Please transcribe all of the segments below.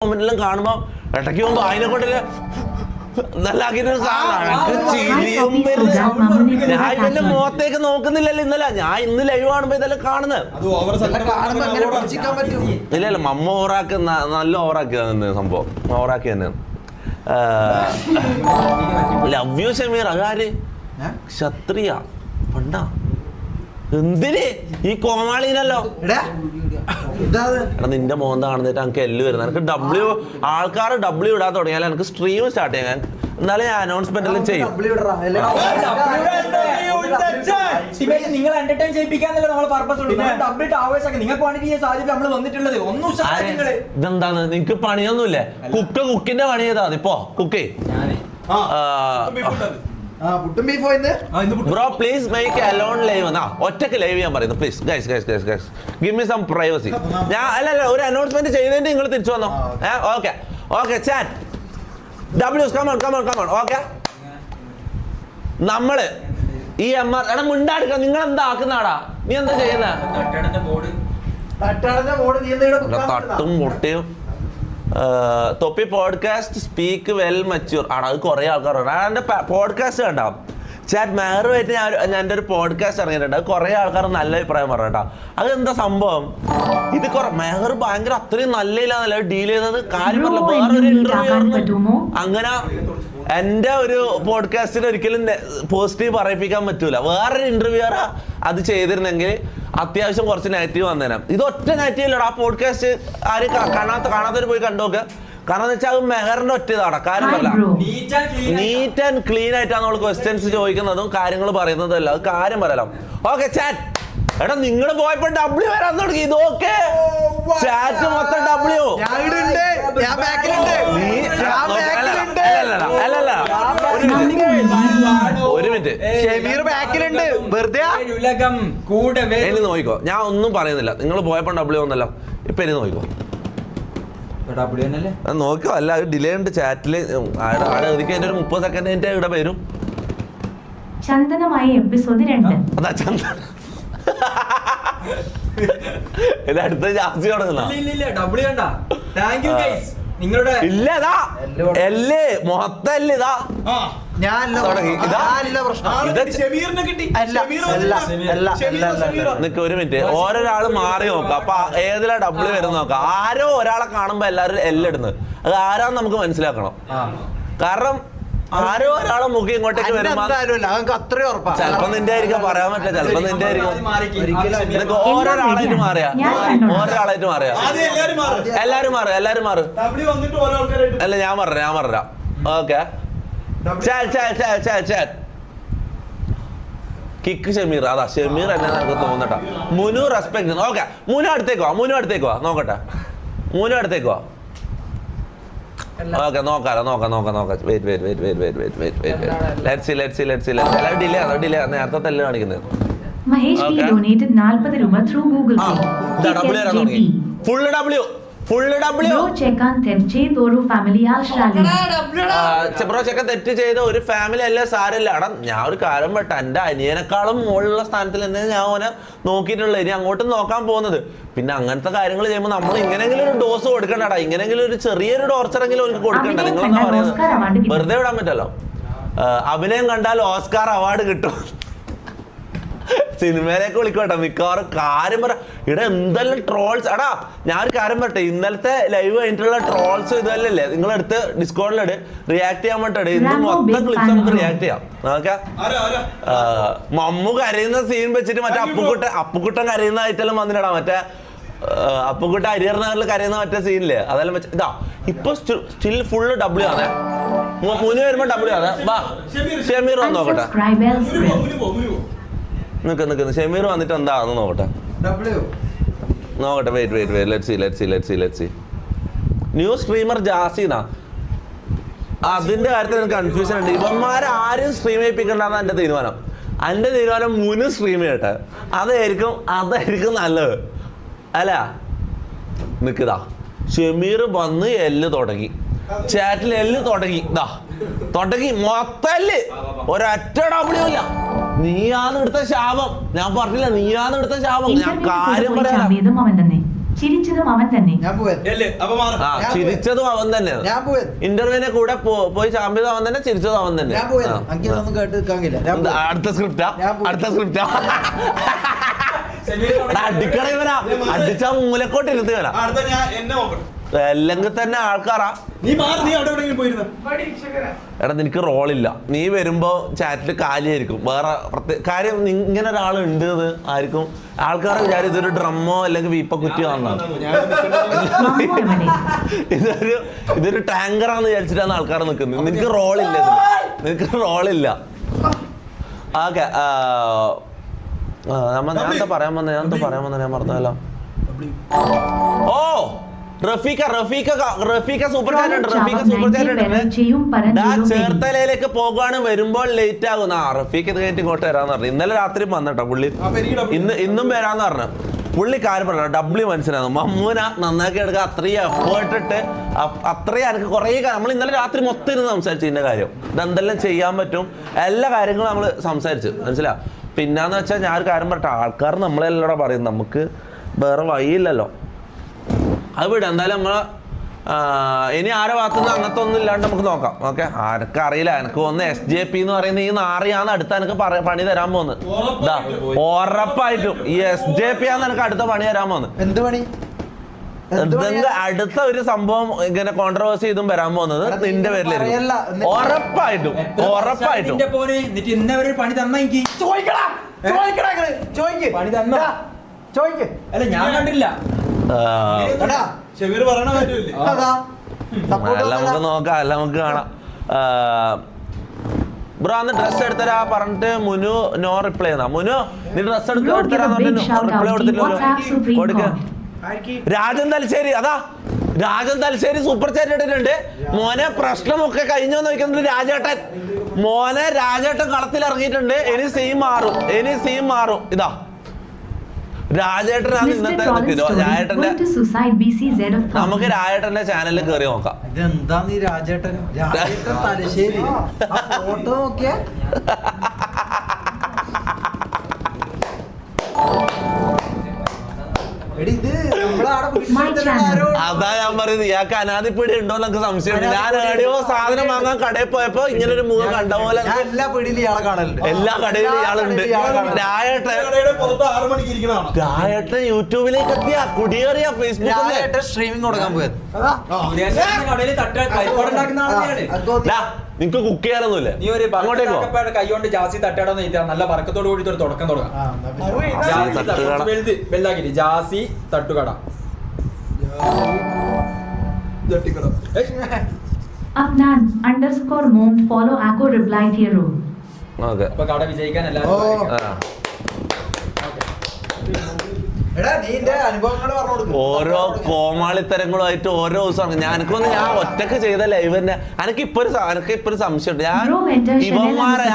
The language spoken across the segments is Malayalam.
മൊമെന്റെല്ലാം കാണുമ്പോ ഇടയ്ക്ക് പോകുമ്പോ അതിനെ കൊണ്ടല്ലേ നല്ല ഞാൻ ഇവന്റെ മുഖത്തേക്ക് നോക്കുന്നില്ലല്ലോ ഇന്നലെ. ഞാൻ ഇന്ന് ലൈവ് കാണുമ്പോ ഇതെല്ലാം കാണുന്നത്. ഇല്ല മമ്മ ഓവറാക്കി നല്ല ഓവറാക്കിയതാണ് സംഭവം. ഓവറാക്കി തന്നെയാണ്. Love you Shameer. അതാര്? ക്ഷത്രിയ പണ്ടാ. എന്തിന് ഈ കോമാളിനല്ലോ. എടാ നിന്റെ മോന്ത കാണുന്നിട്ട് എനിക്ക് എല്ല് വരുന്നത്. എനിക്ക് ഡബ്ല്യു ആൾക്കാർ ഡബ്ല്യു ഇടാൻ തുടങ്ങിയാൽ എനിക്ക് സ്ട്രീം സ്റ്റാർട്ട് ചെയ്യാൻ. എന്നാലും ഞാൻ അനൗൺസ്മെന്റ് എല്ലാം ചെയ്യും. നിങ്ങൾ എന്റർടൈൻ ചെയ്യിപ്പിക്കാന്നല്ലേ നമ്മളെ പർപ്പസ് ഉള്ളൂ. ഡബ്ല്യു ആവേശമൊക്കെ നിങ്ങൾക്ക് വേണ്ടി ഈ സാഹചര്യം നമ്മൾ വന്നിട്ടുള്ളത്. ഒന്നും ഇതെന്താണ് നിങ്ങക്ക് പണിയൊന്നുമില്ലേ? കുക്കിന്റെ പണി ചെയ്താ മതി. ഇപ്പോ cook bro please make alone live. ഒറ്റക്ക് ലൈവ് ചെയ്യാൻ പറയുന്നു please. Guys guys guys guys give me some privacy. ഞാൻ അല്ല ഒരു അനൗൺസ്മെന്റ് ചെയ്തിട്ട് നിങ്ങൾ തിരിച്ചു വന്നോ. ഓക്കെ ഓക്കെ ചാറ്റ് ഡബ്ല്യൂസ് കമോൺ കമോൺ കമോൺ. ഓക്കെ നമ്മള് ഈ MR എടാ മുണ്ടാടിക്കണം. നിങ്ങൾ എന്താ ആക്കുന്നാടാ? നീ എന്താ ചെയ്യുന്ന? തട്ടും മുട്ടയും തൊപ്പി പോഡ്കാസ്റ്റ് സ്പീക്ക് വെൽ മച്യൂർ ആണ്. അത് കുറെ ആൾക്കാരുണ്ട്. എൻ്റെ പോഡ്കാസ്റ്റ് കണ്ടാ ചാറ്റ് മെഹറുമായിട്ട് ഞാൻ എൻ്റെ ഒരു പോഡ്കാസ്റ്റ് ഇറങ്ങിയിട്ടുണ്ട്. അത് കുറെ ആൾക്കാർ നല്ല അഭിപ്രായം പറഞ്ഞു കേട്ടോ. അതെന്താ സംഭവം? ഇത് മെഹർ ഭയങ്കര അത്രയും നല്ല ഡീൽ ചെയ്തത് കാര്യം പറഞ്ഞ വേറൊരു ഇന്റർവ്യൂ. അങ്ങനെ എൻ്റെ ഒരു പോഡ്കാസ്റ്റിന് ഒരിക്കലും പോസിറ്റീവ് പറയിപ്പിക്കാൻ പറ്റൂല. വേറൊരു ഇന്റർവ്യൂറാ അത് ചെയ്തിരുന്നെങ്കിൽ അത്യാവശ്യം കുറച്ച് നെഗറ്റീവ് വന്നേരം. ഇത് ഒറ്റ നെഗറ്റീവില്ലടാ. ആ പോഡ്കാസ്റ്റ് ആരും കാണാത്തവര് പോയി കണ്ടോക്ക്. കാരണം എന്ന് വെച്ചാൽ അത് മെഹറിന്റെ ഒറ്റ ഇതാണ്. കാര്യം പറയില്ല, നീറ്റ് ആൻഡ് ക്ലീൻ ആയിട്ടാണ് നമ്മൾ ക്വസ്റ്റ്യൻസ് ചോദിക്കുന്നതും കാര്യങ്ങൾ പറയുന്നതും അല്ല. അത് കാര്യം പറയലാം. ഓക്കെ ചാറ്റ് എടാ നിങ്ങൾ പോയപ്പോ ഡബ്ല്യു വരാൻ തുടങ്ങി. ഇത് ഓക്കെ ചാറ്റ് മൊത്തം ഡബ്ല്യു. ഒരു മിനിറ്റ് ഇനി നോക്കിക്കോ. ഞാൻ ഒന്നും പറയുന്നില്ല. നിങ്ങൾ പോയപ്പോ ഡബ്ല്യു ഒന്നല്ലോ. ഇപ്പൊ ഇനി നോക്കിക്കോ നോക്കിയോ. അല്ല ഡിലേ ഉണ്ട് ചാറ്റില്. ആടെ ഒരിക്കൽ ഒരു 30 സെക്കൻഡ് ഇവിടെ വരും. ചന്ദനമായ എപ്പിസോഡ് 2. അതാ ചന്ദന ഇത് അടുത്ത ജാസ്തി തുടങ്ങുന്ന ഇല്ലതാ എല്ലേ മൊത്തല്ല. ഇതാ നിക്ക് ഒരു മിനിറ്റ്. ഓരോരാള് മാറി നോക്കാം. അപ്പൊ ഏതിലാ ഡബ്ല്യു വരുന്ന നോക്കാം. ആരോ ഒരാളെ കാണുമ്പോ എല്ലാരും എല്ലിടുന്നത്. അത് ആരാന്ന് നമുക്ക് മനസ്സിലാക്കണം. കാരണം ആരോ ഒരാളെ മുഖം ഇങ്ങോട്ടേക്ക് വരുമ്പോ ചിലപ്പോ നിന്റെ ആയിരിക്കും പറയാൻ പറ്റില്ല. ചിലപ്പോ നിന്റെ ആയിരിക്കും. ഓരോരാളായിട്ട് മാറിയാ എല്ലാരും മാറും. അല്ല ഞാൻ പറഞ്ഞ ഓക്കെ കിക്ക് ഷമീർ. അതാ ഷമീർ എന്നെ നമുക്ക് തോന്നട്ടെ. മുനു റെസ്പെക്ട്. ഓക്കെ മുനു അടുത്തേക്ക് വാ നോക്കട്ടെ. മുനു അടുത്തേക്ക് വാ. ഓക്കെ നോക്കാം. ഡിലേ നേരത്തെ തല്ല് കാണിക്കുന്നത്. ഫുള്ള് ഡബ്ല്യു ബ്രോ ചെക്കൻ തെറ്റ് ചെയ്ത ഒരു ഫാമിലി അല്ല സാരമില്ല. എടാ ഞാൻ ഒരു കാര്യം പെട്ട എൻ്റെ അനിയനെക്കാളും മുകളിലുള്ള സ്ഥാനത്തിൽ തന്നെ ഞാൻ അവനെ നോക്കിയിട്ടുള്ളത്. ഇനി അങ്ങോട്ടും നോക്കാൻ പോകുന്നത്. പിന്നെ അങ്ങനത്തെ കാര്യങ്ങൾ ചെയ്യുമ്പോൾ നമ്മൾ ഇങ്ങനെങ്കിലും ഒരു ഡോസ് കൊടുക്കണ്ടടാ. ഇങ്ങനെങ്കിലും ഒരു ചെറിയൊരു ടോർച്ചറെങ്കിലും അവർക്ക് കൊടുക്കണ്ട. നിങ്ങളെന്താ പറയുന്നത്? വെറുതെ വിടാൻ പറ്റല്ലോ. അഭിനയം കണ്ടാൽ ഓസ്കാർ അവാർഡ് കിട്ടും. സിനിമയിലേക്ക് വിളിക്കട്ടെ മിക്കവാറും. കാര്യം പറ ഇവിടെ എന്തെല്ലാം ട്രോൾസ്. എടാ ഞാൻ ഒരു കാര്യം പറട്ടെ. ഇന്നലത്തെ ലൈവ് കഴിഞ്ഞിട്ടുള്ള ട്രോൾസ് ഇതല്ലേ നിങ്ങളെടുത്ത് ഡിസ്കോഡിലിട് റിയാക്ട് ചെയ്യാൻ വേണ്ടിട്ട്. ഇന്ന് മൊത്തം ക്ലിപ്സ് നമുക്ക് റിയാക്ട് ചെയ്യാം. ഓക്കെ മമ്മു കരയുന്ന സീൻ വെച്ചിട്ട് മറ്റേ അപ്പുക്കുട്ടൻ കരയുന്നതായിട്ടെല്ലാം വന്നിട്ടാ. മറ്റേ അപ്പുക്കുട്ടൻ അരിയറിനകറിൽ കരയുന്ന മറ്റേ സീനില്ലേ അതെല്ലാം വെച്ച്. ഇതാ ഇപ്പൊ സ്റ്റിൽ ഫുള്ള് ഡബ്ല്യു ആണ്. മുന്നു വരുമ്പോ ഡബ്ല്യു ആണ്. വാ ഷമീർ വന്ന് നോക്കട്ടെ. നിൽക്കുന്നു ഷമീർ വന്നിട്ട് എന്താന്ന് നോക്കട്ടെ. Wait let's see. New streamer ജാസിനാ. അതിന്റെ കാര്യത്തിൽ എനിക്ക് കൺഫ്യൂഷൻ ഉണ്ട്. ഇവന്മാരാരും സ്ട്രീം ചെയ്യിപ്പിക്കണ്ടെന്ന് എന്റെ തീരുമാനം. എന്റെ തീരുമാനം മുന്നു സ്ട്രീം ചെയ്യട്ടെ. അതായിരിക്കും നല്ലത്. അല്ല നിൽക്കുതാ ഷമീർ വന്ന് എല്ല് തുടങ്ങി. ചാറ്റിൽ എല്ല് തുടങ്ങി. മൊത്തല്ല് ഒരൊറ്റ ഡബ്ല്യു ഇല്ല. നീയാന്ന് എടുത്ത ശാപം. ഞാൻ പറഞ്ഞില്ല നീയാന്ന് എടുത്ത ശാപം. ഞാൻ കാര്യം പറയാം. ചിരിച്ചതും അവൻ തന്നെ. ആ ചിരിച്ചതും അവൻ തന്നെയാണ്. ഇന്റർവ്യൂവിനെ കൂടെ പോയി ചാമ്പ്യതും അവൻ തന്നെ, ചിരിച്ചതും അവൻ തന്നെ. അടുത്ത സ്ക്രിപ്റ്റാ അടിക്കട ഇവനാ, അടിച്ചാ മൂലക്കോട്ട് ഇരുത്തുവരാ. അല്ലെങ്കിൽ തന്നെ ആൾക്കാരാ എടാ നിനക്ക് റോളില്ല, നീ വരുമ്പോ ചാറ്റിൽ കാലിയായിരിക്കും. വേറെ കാര്യം ഇങ്ങനെ ഒരാളുണ്ട് ആയിരിക്കും ആൾക്കാരെ വിചാരം ഇതൊരു ഡ്രമ്മോ അല്ലെങ്കിൽ വീപ്പ കുറ്റിയോ ആണെന്നാണ്. ഇതൊരു ടാങ്കറാന്ന് വിചാരിച്ചിട്ടാണ് ആൾക്കാർ നിൽക്കുന്നത്. നിനക്ക് റോളില്ല, നിനക്ക് റോളില്ല. ഓക്കെ ഞാൻ എന്താ പറയാൻ വന്നത് ഞാൻ പറഞ്ഞല്ലോ. ഓ റഫീഖ സൂപ്പർ ചാറ്റ് ഉണ്ട്. ചേർത്തലയിലേക്ക് പോകാണ്, വരുമ്പോൾ ലേറ്റ് ആകുന്ന. റഫീഖ് ഇത് കഴിഞ്ഞിട്ട് ഇങ്ങോട്ട് വരാന്ന് പറഞ്ഞു. ഇന്നലെ രാത്രി വന്നിട്ടോ പുള്ളി, ഇന്നും വരാന്ന് പറഞ്ഞു. പുള്ളി കാര്യം പറഞ്ഞു ഡബ്ല്യു മനസ്സിലാകും. മമ്മൂന നന്നാക്കി എടുക്കുക, അത്രയും എഫേർട്ട് ഇട്ട് അത്രയും എനിക്ക് കുറേ നമ്മൾ ഇന്നലെ രാത്രി മൊത്തം ഇരുന്ന് സംസാരിച്ചു ഇതിന്റെ കാര്യം. ഇതെന്തെല്ലാം ചെയ്യാൻ പറ്റും എല്ലാ കാര്യങ്ങളും നമ്മൾ സംസാരിച്ചു, മനസ്സിലാ. പിന്നെന്ന് വെച്ചാൽ ഞാൻ ഒരു കാര്യം പറയട്ടെ, ആൾക്കാർ നമ്മളെല്ലാം പറയും, നമുക്ക് വേറെ വഴിയില്ലല്ലോ. അത് വിടാം. എന്തായാലും നമ്മള് ഇനി ആരെ ഭാഗത്തുനിന്ന് അങ്ങനത്തെ ഒന്നും ഇല്ലാണ്ട് നമുക്ക് നോക്കാം. ഓക്കെ, ആർക്ക് അറിയില്ല. എനിക്ക് തോന്നുന്നു SJP എന്ന് പറയുന്ന ഈ നാറിയാന്ന് അടുത്ത എനിക്ക് പണി തരാൻ പോകുന്നത്. ഉറപ്പായിട്ടും ഈ SJP ആന്ന് എനിക്ക് അടുത്ത പണി തരാൻ പോകുന്നത്. എന്തെങ്കിലും അടുത്ത ഒരു സംഭവം ഇങ്ങനെ കോൺട്രവേഴ്സി ഇതും വരാൻ പോകുന്നത് നിന്റെ പേരിലായിരിക്കും. ഉറപ്പായിട്ടും പണി തന്ന അല്ല ഞാൻ കണ്ടില്ല. നമുക്ക് നോക്കാം, അല്ല നമുക്ക് കാണാം. ബ്രോ അന്ന് ഡ്രസ് എടുത്തരാ പറഞ്ഞിട്ട് മുനു നോ റിപ്ലൈ എന്നാ. മുനു നീ ഡ്രസ് എടുത്തരാന്ന് പറഞ്ഞിട്ട് റിപ്ലൈ കൊടുത്തില്ലല്ലോ. കൊടുക്ക. രാജൻ തലശ്ശേരി സൂപ്പർ ചാറ്റ് ഇട്ടിട്ടുണ്ട്. മോനെ പ്രശ്നമൊക്കെ കഴിഞ്ഞു നോക്കുന്നത് രാജേട്ടൻ. രാജേട്ടൻ കളത്തിലിറങ്ങിയിട്ടുണ്ട്. ഇനി സീൻ മാറും. ഇതാ രാജേട്ടനാണ് ഇന്നത്തെ. നമുക്ക് രാജേട്ടന്റെ ചാനലിൽ കയറി നോക്കാം. ഇതെന്താ നീ രാജേട്ടൻ തലശ്ശേരി ഫോട്ടോ നോക്കിയാ അതാ ഞാൻ പറയുന്നത്, ഇയാൾക്ക് അനാദിപ്പീടി ഉണ്ടോ എന്നൊക്കെ സംശയമുണ്ട്. ഞാൻ എവിടെയോ സാധനം വാങ്ങാൻ കടയിൽ പോയപ്പോ ഇങ്ങനെ ഒരു മുഖം കണ്ട പോലെ എല്ലാ പീടിയിലും ഇയാളെ കാണലുണ്ട്. എല്ലാ കടയിലും ഇയാളുണ്ട്. രാജേട്ടൻ യൂട്യൂബിലേക്ക് എത്തിയ കുടിയേറിയ ഫേസ്ബുക്കിൽ സ്ട്രീമിംഗ് കൊടുക്കാൻ പോയത്. നിങ്ങക്ക് കുക്ക് ചെയ്യാനൊന്നുമില്ല. നീ ഒരു കൈകൊണ്ട് ജാസി തട്ടടന്ന് നല്ല പറക്കത്തോട് കൂടി ഒരു തുടക്കം തുടങ്ങാം. ജാസി തട്ടുകട. അപ്പൊ കട വിജയിക്കാൻ എല്ലാവരും ഓരോ കോമാളിത്തരങ്ങളുമായിട്ട് ഓരോ ദിവസമാണ്. ഞാൻ ഒറ്റക്ക് ചെയ്ത ലൈവന്നെ എനിക്കിപ്പോ ഒരു സംശയമുണ്ട്. ഞാൻ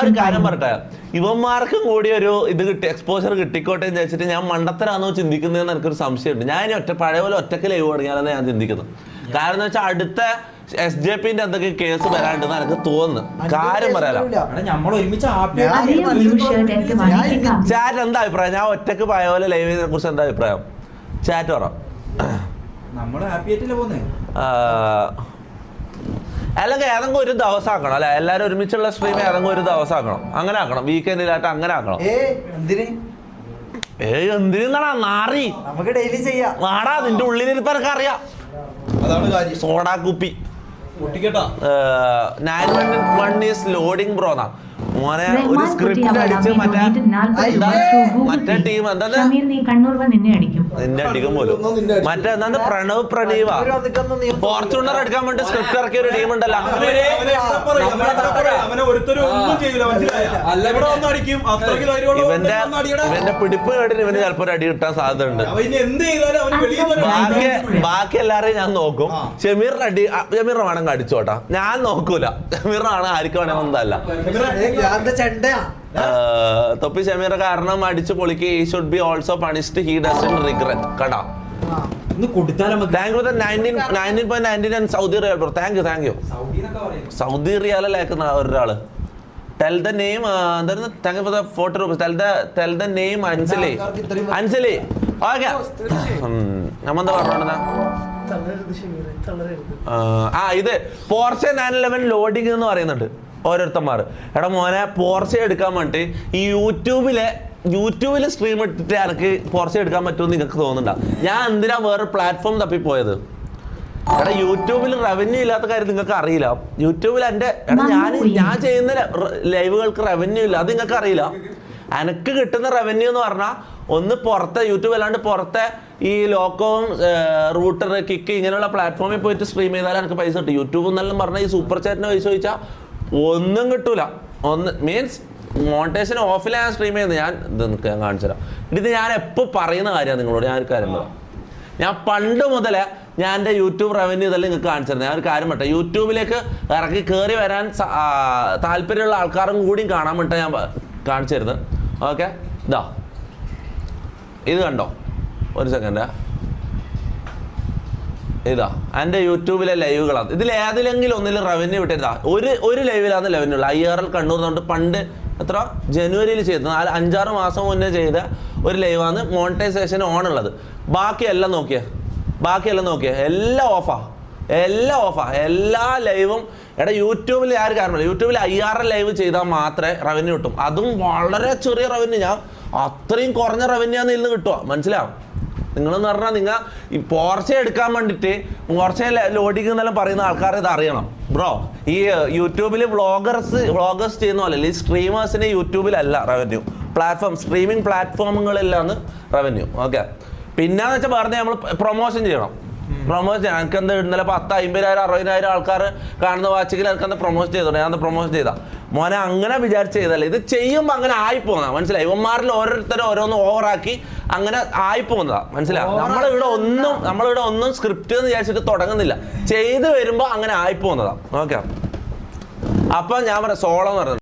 ഒരു കാര്യം പറട്ടെ, ഇവന്മാർക്കും കൂടി ഒരു ഇത് എക്സ്പോഷർ കിട്ടിക്കോട്ടെ എന്ന് വെച്ചിട്ട് ഞാൻ മണ്ടത്തരാന്നോ ചിന്തിക്കുന്നതെന്ന് എനിക്കൊരു സംശയമുണ്ട്. ഞാൻ പഴയ പോലെ ഒറ്റക്ക് ലൈവ് തുടങ്ങിയാലെന്ന് ഞാൻ ചിന്തിക്കുന്നത്. കാരണം എന്ന് വെച്ചാൽ അടുത്ത SJPന്റെ എന്തൊക്കെ കേസ് വരാണ്ടെന്ന് എനിക്ക് തോന്നുന്നു. കാര്യം പറയാലോ. ചാറ്റ് എന്താ അഭിപ്രായം? ഞാൻ ഒറ്റക്ക് പോയ പോലെ ലൈവിനെ കുറിച്ച് എന്താ അഭിപ്രായം? ചാറ്റ് പറ. അല്ലെങ്കിൽ ഏതെങ്കിലും ഒരു ദിവസം ആക്കണം അല്ലെ, എല്ലാരും ഒരുമിച്ചുള്ള സ്ട്രീം ഏതെങ്കിലും ഒരു ദിവസം ആക്കണം. അങ്ങനെ ആക്കണം, വീക്കെൻഡിലായിട്ട് അങ്ങനെ ആക്കണം. എന്തിനാ നാറി? നമുക്ക് ഡെയിലി ചെയ്യാം. നാടാ നിന്റെ ഉള്ളിലിരിപ്പനൊക്കെ അറിയാം. സോഡാ കുപ്പി 911 is loading ബ്രോ എന്നാ. മോനെ ഒരു സ്ക്രിപ്റ്റ് അടിച്ച് മറ്റേ ടീം എന്താ നിന്നെ അടിക്കും പോലും. മറ്റേ എന്താ പ്രണീവ ഫോർച്യൂണർ എടുക്കാൻ വേണ്ടി സ്ക്രിപ്റ്റ് ഇറക്കിയ ഒരു ടീം ഉണ്ടല്ലോ. ഇവന്റെ പിടിപ്പ് കേട്ടിട്ട് ഇവന് ചിലപ്പോ ഒരു അടി കിട്ടാൻ സാധ്യത ഉണ്ട്. ബാക്കി എല്ലാരെയും ഞാൻ നോക്കും. ഷമീറിന്റെ വേണമെങ്കിൽ അടിച്ചോട്ടാ, ഞാൻ നോക്കൂല. ഷമീറിനെ ആർക്കും വേണമെന്നല്ല. തൊപ്പി ഷമീർ കാരണം അടിച്ചു പൊളിക്ക്. he should be also punished, he doesn't regret. കടാ thank you 19.99 Saudi riyal bro. Thank you. സൗദി റിയാലിലേക്കുന്ന ഒരാള്. ടെൽ ദ നെയിം എന്തായിരുന്നു? Thank you for the 40 rupees. Tell the name Ansali. Okay നമ്മെന്താ പറഞ്ഞോണ്ടാ ഇത് പോർഷെ 911 ലോഡിങ് എന്ന് പറയുന്നുണ്ട് ഓരോരുത്തന്മാർ. എടാ മോനെ പോർഷെ എടുക്കാൻ വേണ്ടിട്ട് ഈ യൂട്യൂബിൽ സ്ട്രീം ഇട്ടിട്ട് എനിക്ക് പോർഷെ എടുക്കാൻ പറ്റുമെന്ന് നിങ്ങൾക്ക് തോന്നുന്നുണ്ടോ? ഞാൻ എന്തിനാ വേറെ പ്ലാറ്റ്ഫോം തപ്പിപ്പോയത്? എടാ യൂട്യൂബിൽ റവന്യൂ ഇല്ലാത്ത കാര്യം നിങ്ങൾക്ക് അറിയില്ല. യൂട്യൂബിൽ ഞാൻ ചെയ്യുന്ന ലൈവുകൾക്ക് റവന്യൂ ഇല്ല, അത് നിങ്ങൾക്ക് അറിയില്ല. എനിക്ക് കിട്ടുന്ന റവന്യൂ എന്ന് പറഞ്ഞാൽ ഒന്ന് പുറത്തെ യൂട്യൂബ് അല്ലാണ്ട് പുറത്തെ ഈ ലോക്കോവും റൂട്ടർ കിക്ക് ഇങ്ങനെയുള്ള പ്ലാറ്റ്ഫോമിൽ പോയിട്ട് സ്ട്രീം ചെയ്താൽ എനിക്ക് പൈസ കിട്ടും. യൂട്യൂബ് എന്നെല്ലാം പറഞ്ഞാൽ ഈ സൂപ്പർ ചാറ്റിന് പൈസ ചോദിച്ചാൽ ഒന്നും കിട്ടൂല. മീൻസ് മോണിറ്റൈസേഷൻ ഓഫിലാണ് ഞാൻ സ്ട്രീം ചെയ്യുന്നത്. ഞാൻ കാണിച്ചു തരാം. ഇത് ഞാൻ എപ്പോൾ പറയുന്ന കാര്യമാണ് നിങ്ങളോട്. ഞാൻ ഒരു കാര്യം പറയാം. ഞാൻ പണ്ട് മുതലേ ഞാൻ എൻ്റെ യൂട്യൂബ് റവന്യൂ ഇതെല്ലാം നിങ്ങൾക്ക് കാണിച്ചു തരുന്നത്. ഞാൻ ഒരു കാര്യം പറ്റേ യൂട്യൂബിലേക്ക് ഇറക്കി കയറി വരാൻ താല്പര്യമുള്ള ആൾക്കാരും കൂടിയും കാണാൻ വേണ്ടി ഞാൻ കാണിച്ചു തരുന്നത്. ഓക്കെ, ഇത് കണ്ടോ? ഒരു സെക്കൻഡ്. ഇതാ എൻ്റെ യൂട്യൂബിലെ ലൈവുകളാണ്. ഇതിൽ ഏതിലെങ്കിലും ഒന്നിൽ റവന്യൂ വിട്ടിരുതാ. ഒരു ലൈവിലാണ് റവന്യൂ ഉള്ളത്. IRL കണ്ണൂർ എന്നുകൊണ്ട് പണ്ട് എത്ര ജനുവരിയിൽ ചെയ്തത് 5-6 മാസം മുന്നേ ചെയ്ത ഒരു ലൈവാണ് മോണിറ്റൈസേഷൻ ഓൺ ഉള്ളത്. ബാക്കിയെല്ലാം നോക്കിയേ എല്ലാം ഓഫാ. എല്ലാ ലൈവും. എടാ യൂട്യൂബിൽ ആര് കാരണമല്ല, യൂട്യൂബിൽ IRL ലൈവ് ചെയ്താൽ മാത്രമേ റവന്യൂ കിട്ടും. അതും വളരെ ചെറിയ റവന്യൂ. ഞാൻ അത്രയും കുറഞ്ഞ റവന്യൂ ആണ് ഇതിൽ നിന്ന് കിട്ടുക. മനസ്സിലാവും? നിങ്ങളെന്ന് പറഞ്ഞാൽ നിങ്ങൾ ഈ പോർഷെ എടുക്കാൻ വേണ്ടിയിട്ട് പോർഷെ ലോഡിങ് എന്നെല്ലാം പറയുന്ന ആൾക്കാർ ഇത് അറിയണം ബ്രോ. ഈ യൂട്യൂബിൽ വ്ളോഗേഴ്സ് ചെയ്യുന്ന പോലെ ഈ സ്ട്രീമേഴ്സിന് യൂട്യൂബിലല്ല റവന്യൂ. സ്ട്രീമിംഗ് പ്ലാറ്റ്ഫോമുകളിലാണ് റവന്യൂ. ഓക്കെ, പിന്നെന്ന് വെച്ചാൽ പറഞ്ഞാൽ നമ്മൾ പ്രൊമോഷൻ ചെയ്യണം. എനിക്ക് എന്താ ഇന്നലെ 10,000-50,000-60,000 ആൾക്കാർ കാണുന്ന വാച്ചിങ്ങിൽ എനിക്ക് എന്താ പ്രൊമോഷൻ ചെയ്തോട്ടെ. ഞാൻ പ്രൊമോഷൻ ചെയ്താ മോനെ അങ്ങനെ വിചാരിച്ച് ചെയ്തല്ലേ. ഇത് ചെയ്യുമ്പോൾ അങ്ങനെ ആയിപ്പോന്നാ. മനസ്സിലായി? ഇവന്മാരിൽ ഓരോരുത്തരും ഓരോന്ന് ഓവറാക്കി അങ്ങനെ ആയിപ്പോന്നതാ. മനസ്സിലായി? നമ്മളിവിടെ ഒന്നും സ്ക്രിപ്റ്റ് എന്ന് വിചാരിച്ചിട്ട് തുടങ്ങുന്നില്ല. ചെയ്ത് വരുമ്പോൾ അങ്ങനെ ആയിപ്പോന്നതാ. ഓക്കെ, അപ്പം ഞാൻ പറയാം സോളോ എന്ന് പറയുന്നത്